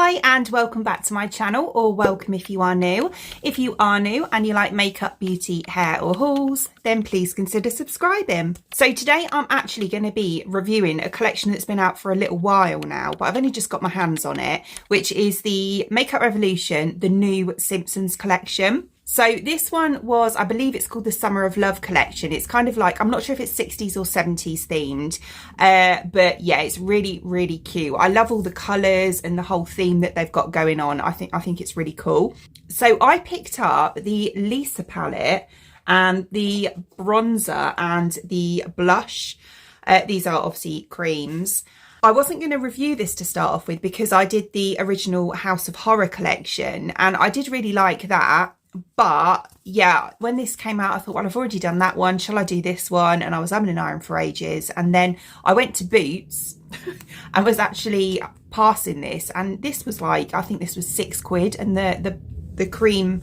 Hi and welcome back to my channel, or welcome if you are new. If you are new and you like makeup, beauty, hair or hauls, then please consider subscribing. So today I'm actually going to be reviewing a collection that's been out for a little while now, but I've only just got my hands on it, which is the Makeup Revolution, the new Simpsons collection. So this one was, I believe it's called the Summer of Love collection. It's kind of like, I'm not sure if it's 60s or 70s themed, but yeah, it's really, really cute. I love all the colours and the whole theme that they've got going on. I think it's really cool. So I picked up the Lisa palette and the bronzer and the blush. These are obviously creams. I wasn't going to review this to start off with because I did the original House of Horror collection and I did really like that. But yeah, when this came out, I thought, well, I've already done that one. Shall I do this one? And I was having an iron for ages. And then I went to Boots and was actually passing this. And this was like, I think this was £6. And the cream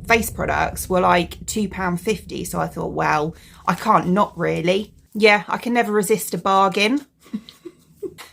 face products were like £2.50. So I thought, well, I can't not really. Yeah, I can never resist a bargain.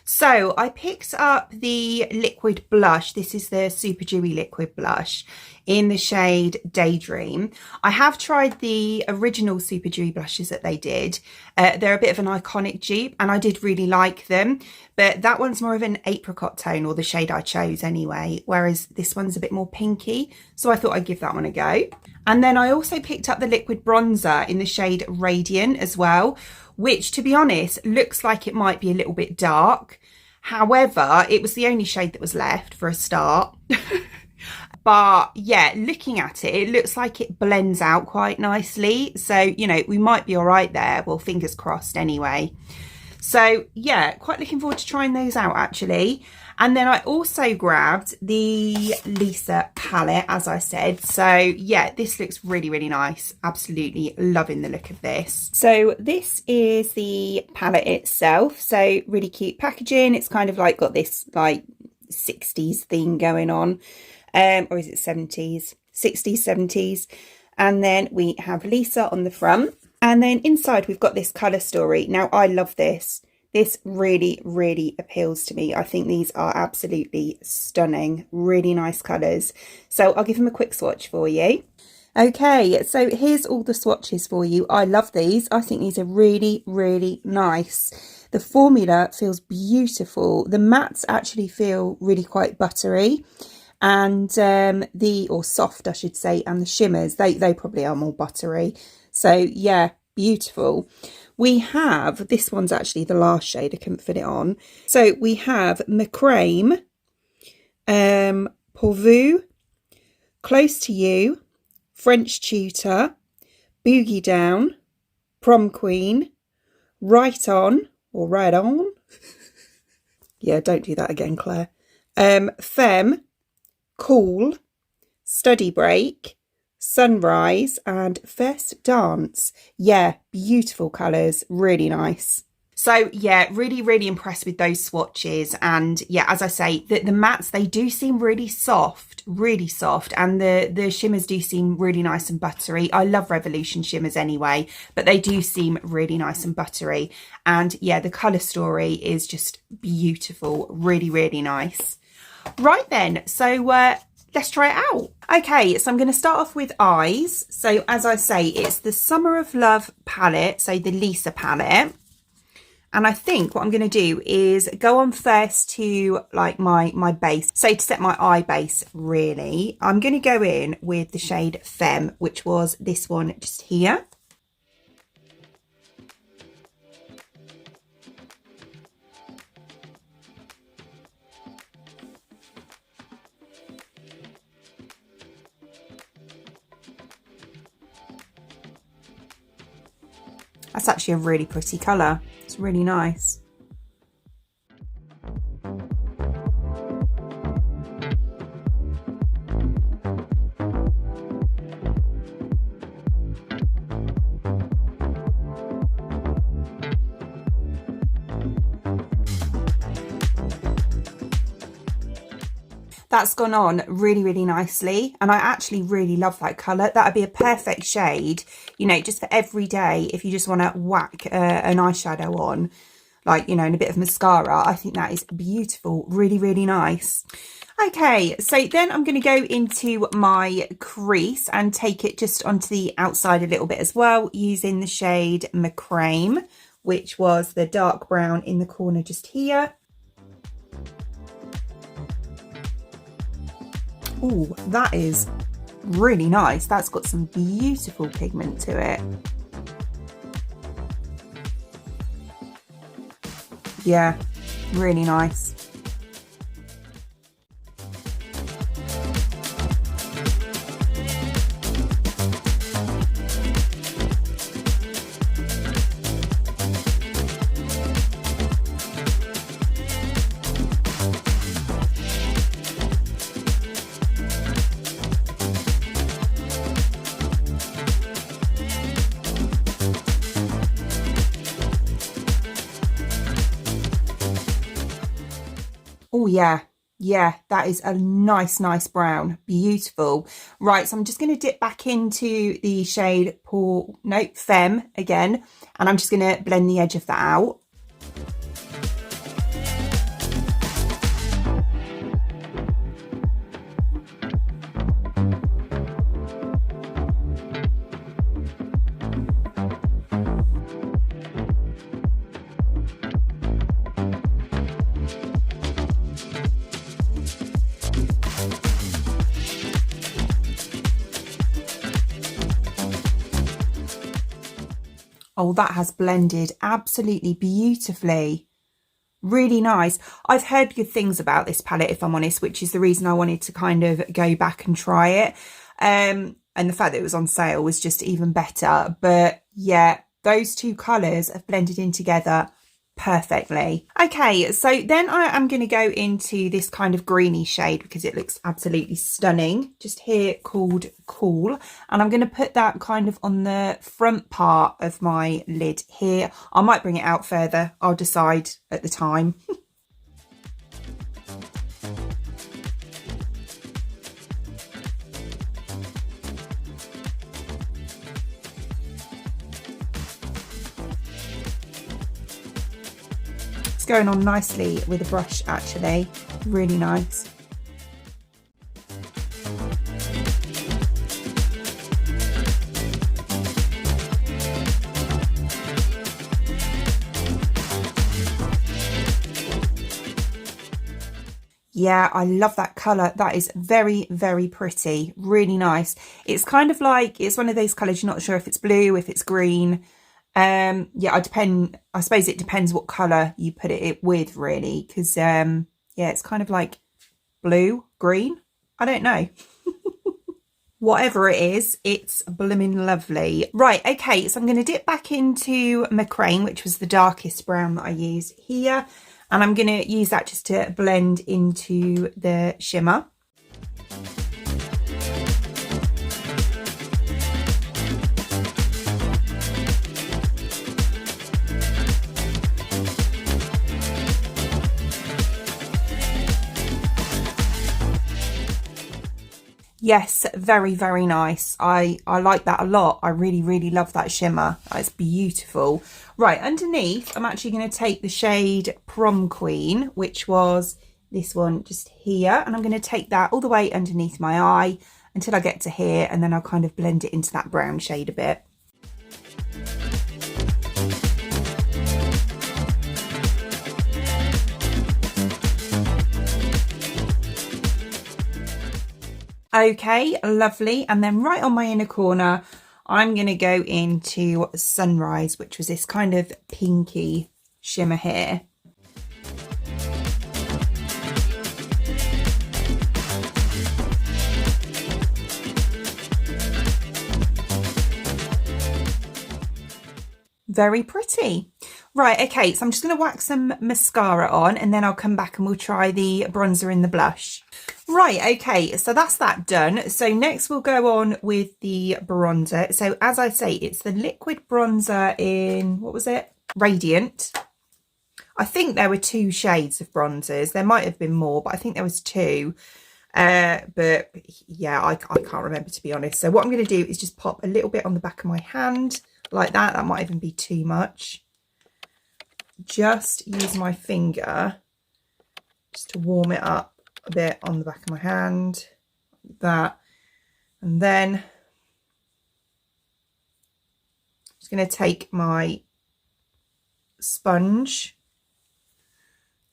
So I picked up the liquid blush. This is the Super Dewy liquid blush in the shade Daydream. I have tried the original Super Dewy blushes that they did. They're a bit of an iconic dupe and I did really like them. But that one's more of an apricot tone, or the shade I chose anyway. Whereas this one's a bit more pinky. So I thought I'd give that one a go. And then I also picked up the liquid bronzer in the shade Radiant as well, which to be honest, looks like it might be a little bit dark. However, it was the only shade that was left for a start. But yeah, looking at it, it looks like it blends out quite nicely. So, you know, we might be all right there. Well, fingers crossed anyway. So yeah, quite looking forward to trying those out actually. And then I also grabbed the Lisa palette, as I said. So yeah, this looks really, really nice. Absolutely loving the look of this. So this is the palette itself. So really cute packaging. It's kind of like got this like 60s theme going on. Or is it 70s? 60s, 70s. And then we have Lisa on the front. And then inside we've got this colour story. Now I love this. This really, really appeals to me. I think these are absolutely stunning. Really nice colours. So I'll give them a quick swatch for you. Okay, so here's all the swatches for you. I love these. I think these are really, really nice. The formula feels beautiful. The mattes actually feel really quite buttery. And or soft, I should say, and the shimmers, they probably are more buttery. So yeah, beautiful. We have, this one's actually the last shade, I couldn't fit it on. So we have Macrame, Pourvu, Close to You, French Tutor, Boogie Down, Prom Queen, Right On, or Right On. Yeah, don't do that again, Claire. Femme, Cool, Study Break, Sunrise and First Dance. Yeah, beautiful colours, really nice. So yeah, really, really impressed with those swatches. And yeah, as I say, the mattes, they do seem really soft, and the shimmers do seem really nice and buttery. I love Revolution shimmers anyway, but they do seem really nice and buttery. And yeah, the colour story is just beautiful, really, really nice. Right then, so let's try it out. Okay, so I'm going to start off with eyes. So as I say, it's the Summer of Love palette, so the Lisa palette. And I think what I'm going to do is go on first to like my base. So to set my eye base, really, I'm going to go in with the shade Femme, which was this one just here. That's actually a really pretty colour. It's really nice. That's gone on really, really nicely. And I actually really love that colour. That would be a perfect shade, you know, just for every day if you just want to whack an eyeshadow on, like, you know, and a bit of mascara. I think that is beautiful. Really, really nice. Okay, so then I'm going to go into my crease and take it just onto the outside a little bit as well, using the shade Macrame, which was the dark brown in the corner just here. Oh, that is really nice. That's got some beautiful pigment to it. Yeah, really nice. Oh yeah, yeah, that is a nice brown. Beautiful. Right, so I'm just going to dip back into the shade Femme again, and I'm just going to blend the edge of that out. Oh, that has blended absolutely beautifully. Really nice. I've heard good things about this palette, if I'm honest, which is the reason I wanted to kind of go back and try it. And the fact that it was on sale was just even better. But yeah, those two colours have blended in together perfectly. Okay, so then I am going to go into this kind of greeny shade because it looks absolutely stunning, just here, called Cool, and I'm going to put that kind of on the front part of my lid here. I might bring it out further, I'll decide at the time. Going on nicely with a brush, actually, really nice. Yeah, I love that colour. That is very, very pretty, really nice. It's kind of like, it's one of those colours you're not sure if it's blue, if it's green. Yeah, I suppose it depends what colour you put it with, really, because yeah, it's kind of like blue, green, I don't know. Whatever it is, it's blooming lovely. Right, okay, so I'm going to dip back into Macrame, which was the darkest brown that I used here, and I'm going to use that just to blend into the shimmer. Yes, very, very nice. I like that a lot. I really, really love that shimmer. It's beautiful. Right, underneath, I'm actually going to take the shade Prom Queen, which was this one just here. And I'm going to take that all the way underneath my eye until I get to here. And then I'll kind of blend it into that brown shade a bit. Okay, lovely. And then right on my inner corner, I'm going to go into Sunrise, which was this kind of pinky shimmer here. Very pretty. Right, okay, so I'm just going to whack some mascara on and then I'll come back and we'll try the bronzer in the blush. Right, okay, so that's that done. So next we'll go on with the bronzer. So as I say, it's the liquid bronzer in, what was it? Radiant. I think there were 2 shades of bronzers. There might have been more, but I think there was 2. But yeah, I can't remember, to be honest. So what I'm going to do is just pop a little bit on the back of my hand like that. That might even be too much. Just use my finger just to warm it up a bit on the back of my hand, like that. And then I'm just going to take my sponge,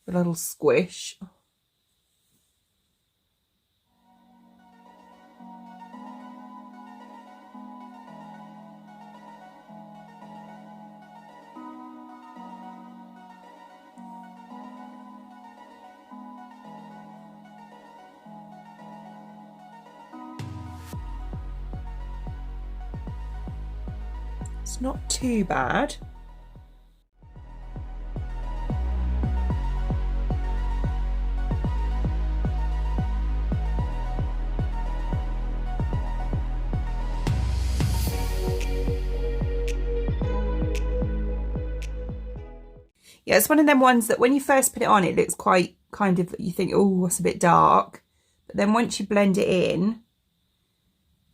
a little squish. It's not too bad. Yeah, it's one of them ones that when you first put it on, it looks quite kind of, you think, oh, it's a bit dark. But then once you blend it in,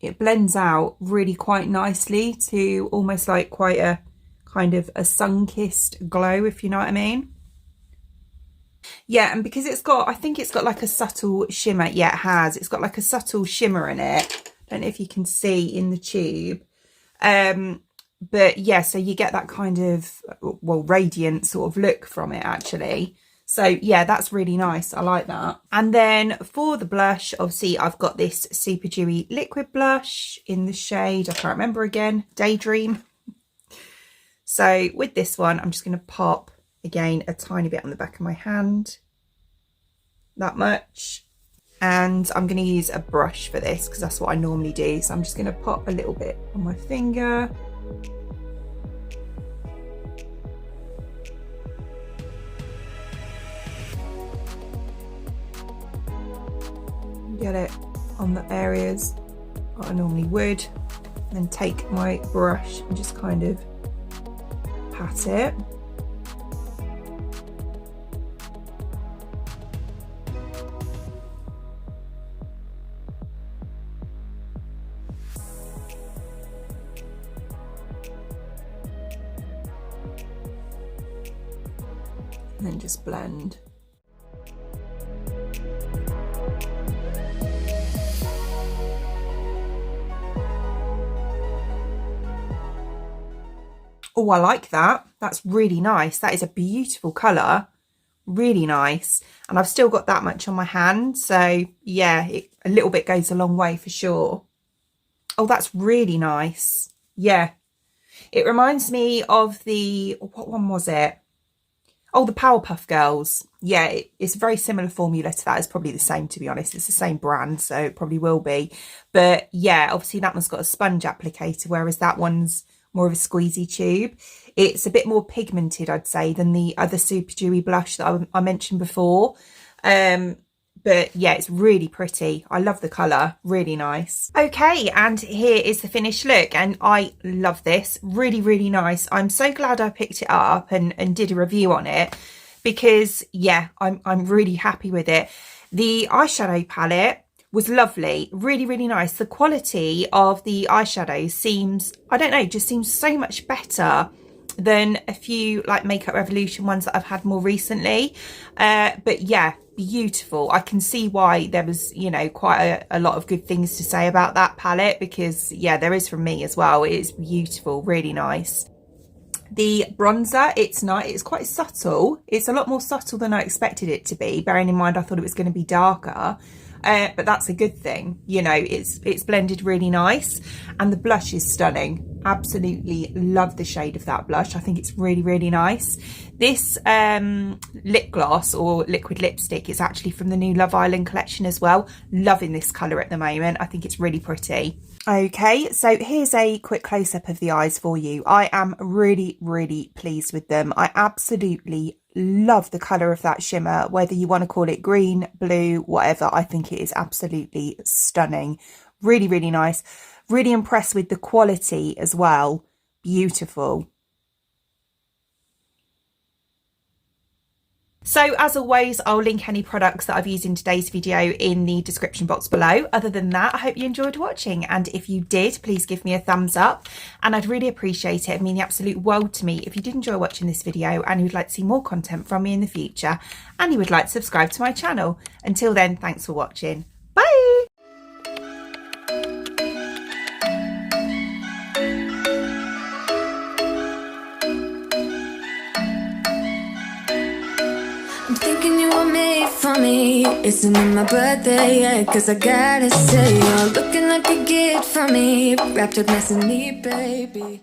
it blends out really quite nicely to almost like quite a kind of a sun-kissed glow, if you know what I mean. Yeah, and because it's got, I think it's got like a subtle shimmer. Yeah, it has. It's got like a subtle shimmer in it. I don't know if you can see in the tube. But yeah, so you get that kind of, well, radiant sort of look from it actually. So yeah, that's really nice. I like that. And then for the blush, obviously I've got this Super Dewy liquid blush in the shade, I can't remember again, Daydream. So with this one, I'm just going to pop again a tiny bit on the back of my hand, that much. And I'm going to use a brush for this because that's what I normally do. So I'm just going to pop a little bit on my finger. Get it on the areas that I normally would, and then take my brush and just kind of pat it. And then just blend. Oh, I like that. That's really nice. That is a beautiful colour. Really nice. And I've still got that much on my hand. So yeah, a little bit goes a long way for sure. Oh, that's really nice. Yeah. It reminds me of the, what one was it? Oh, the Powerpuff Girls. Yeah, it's a very similar formula to that. It's probably the same, to be honest. It's the same brand, so it probably will be. But yeah, obviously that one's got a sponge applicator, whereas that one's more of a squeezy tube. It's a bit more pigmented, I'd say, than the other Super Dewy blush that I mentioned before. But yeah, it's really pretty. I love the colour. Really nice. Okay, and here is the finished look. And I love this. Really, really nice. I'm so glad I picked it up and did a review on it because, yeah, I'm really happy with it. The eyeshadow palette was lovely. Really, really nice. The quality of the eyeshadows seems, I don't know, just seems so much better than a few like Makeup Revolution ones that I've had more recently. But yeah, beautiful. I can see why there was, you know, quite a lot of good things to say about that palette because yeah, there is from me as well. It is beautiful, really nice. The bronzer, it's quite subtle. It's a lot more subtle than I expected it to be, bearing in mind I thought it was going to be darker. But that's a good thing, you know, it's blended really nice. And the blush is stunning. Absolutely love the shade of that blush. I think it's really, really nice. This lip gloss or liquid lipstick is actually from the new Love Island collection as well. Loving this colour at the moment. I think it's really pretty. Okay, so here's a quick close-up of the eyes for you. I am really, really pleased with them. I absolutely love the colour of that shimmer, whether you want to call it green, blue, whatever. I think it is absolutely stunning. Really, really nice. Really impressed with the quality as well. Beautiful. So as always, I'll link any products that I've used in today's video in the description box below. Other than that, I hope you enjoyed watching, and if you did, please give me a thumbs up and I'd really appreciate it. It'd mean the absolute world to me if you did enjoy watching this video and you would like to see more content from me in the future and you would like to subscribe to my channel. Until then, thanks for watching. Bye! I'm thinking you were made for me. Isn't it my birthday yet? Cause I gotta say, you're looking like a gift for me, wrapped up nice and neat, baby.